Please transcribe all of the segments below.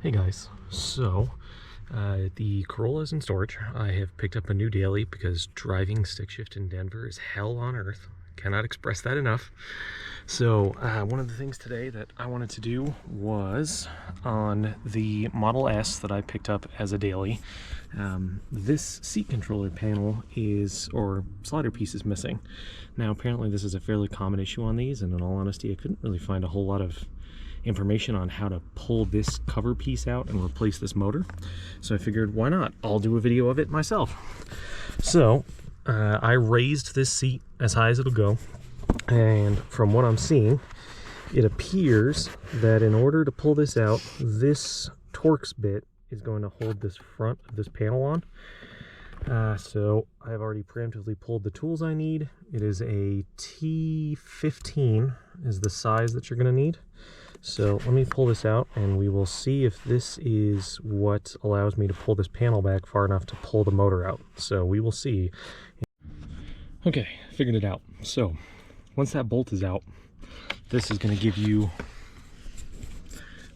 Hey guys, so the Corolla is in storage. I have picked up a new daily because driving stick shift in Denver is hell on earth. Cannot express that enough. So one of the things today that I wanted to do was on the Model S that I picked up as a daily. This seat controller panel or slider piece is missing. Now apparently this is a fairly common issue on these, and in all honesty I couldn't really find a whole lot of information on how to pull this cover piece out and replace this motor. So I figured, why not? I'll do a video of it myself. So I raised this seat as high as it'll go, and from what I'm seeing, it appears that in order to pull this out, this Torx bit is going to hold this front of this panel on. So I've already preemptively pulled the tools I need. It is a T15 is the size that you're going to need. So let me pull this out and we will see if this is what allows me to pull this panel back far enough to pull the motor out. So we will see. Okay, figured it out. So once that bolt is out, this is going to give you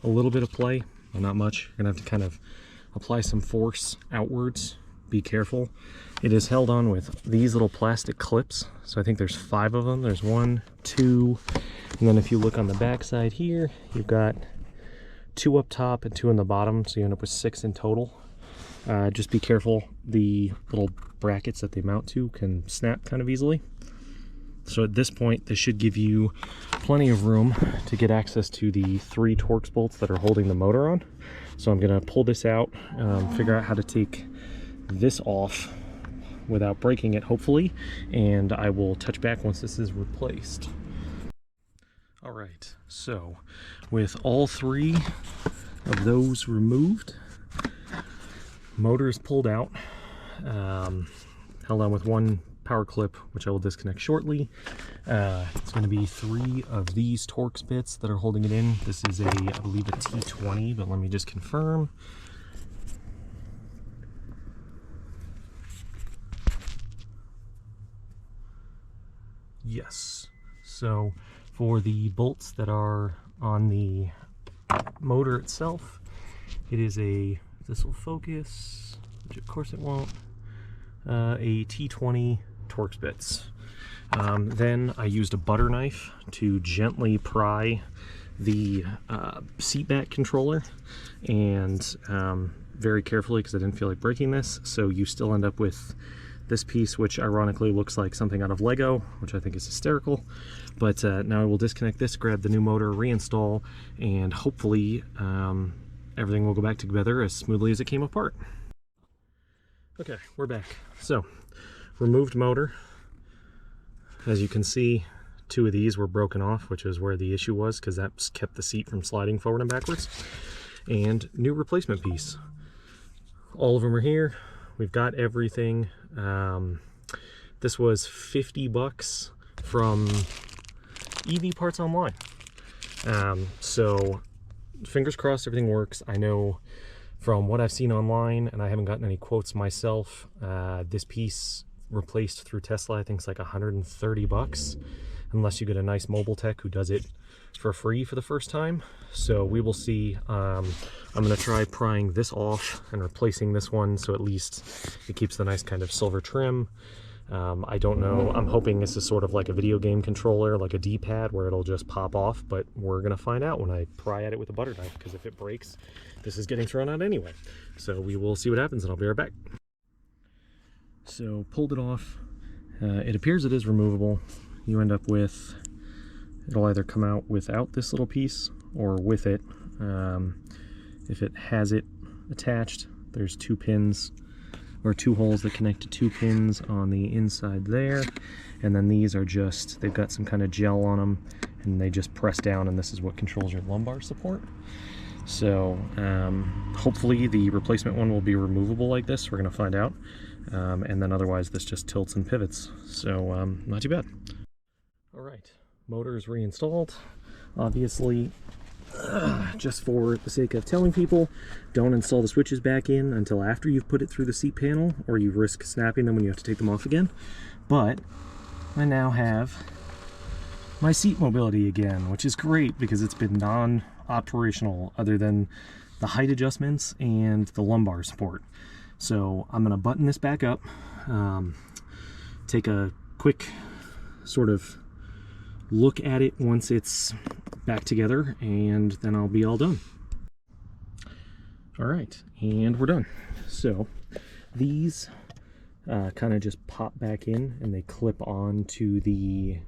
a little bit of play, but not much. You're going to have to kind of apply some force outwards. Be careful. It is held on with these little plastic clips. So I think there's 5 of them. There's 1, 2, and then if you look on the back side here, you've got 2 up top and 2 in the bottom, so you end up with 6 in total. Just be careful. The little brackets that they mount to can snap kind of easily. So at this point, this should give you plenty of room to get access to the 3 Torx bolts that are holding the motor on. So I'm going to pull this out, figure out how to take this off without breaking it, hopefully, and I will touch back once this is replaced. All right, so with all 3 of those removed, motor is pulled out, held on with 1 power clip, which I will disconnect shortly. It's going to be 3 of these Torx bits that are holding it in. This is I believe a T20, but let me just confirm. Yes. So for the bolts that are on the motor itself, it is this will focus, which of course it won't, a T20 Torx bits. Then I used a butter knife to gently pry the seat back controller, and very carefully, because I didn't feel like breaking this, so you still end up with this piece, which ironically looks like something out of Lego, which I think is hysterical. But now I will disconnect this, grab the new motor, reinstall, and hopefully everything will go back together as smoothly as it came apart. Okay, we're back. So, removed motor. As you can see, 2 of these were broken off, which is where the issue was, because that kept the seat from sliding forward and backwards. And new replacement piece. All of them are here. We've got everything. This was $50 from EV Parts Online. So fingers crossed everything works. I know from what I've seen online, and I haven't gotten any quotes myself, this piece replaced through Tesla I think it's like $130, unless you get a nice mobile tech who does it for free for the first time. So we will see. I'm going to try prying this off and replacing this one, so at least it keeps the nice kind of silver trim. I don't know, I'm hoping this is sort of like a video game controller, like a D-pad, where it'll just pop off, but we're going to find out when I pry at it with a butter knife, because if it breaks, this is getting thrown out anyway. So we will see what happens, and I'll be right back. So pulled it off. It appears it is removable. You end up with, it'll either come out without this little piece or with it. If it has it attached, there's 2 pins, or 2 holes that connect to 2 pins on the inside there, and then these are just, they've got some kind of gel on them, and they just press down, and this is what controls your lumbar support. So hopefully the replacement one will be removable like this. We're going to find out, and then otherwise this just tilts and pivots, so not too bad. All right, motor is reinstalled. Obviously, just for the sake of telling people, don't install the switches back in until after you've put it through the seat panel, or you risk snapping them when you have to take them off again. But I now have my seat mobility again, which is great because it's been non-operational other than the height adjustments and the lumbar support. So I'm going to button this back up, take a quick sort of look at it once it's back together, and then I'll be all done. All right, and we're done. So these kind of just pop back in and they clip on to the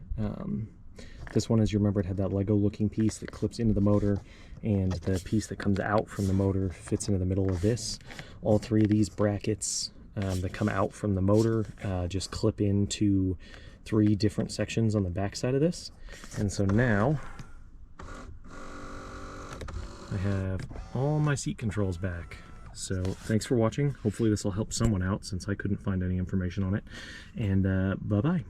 this one, as you remember, it had that Lego looking piece that clips into the motor, and the piece that comes out from the motor fits into the middle of this. All three of these brackets that come out from the motor just clip into 3 different sections on the back side of this. And so now I have all my seat controls back. So thanks for watching. Hopefully this will help someone out, since I couldn't find any information on it. And bye-bye.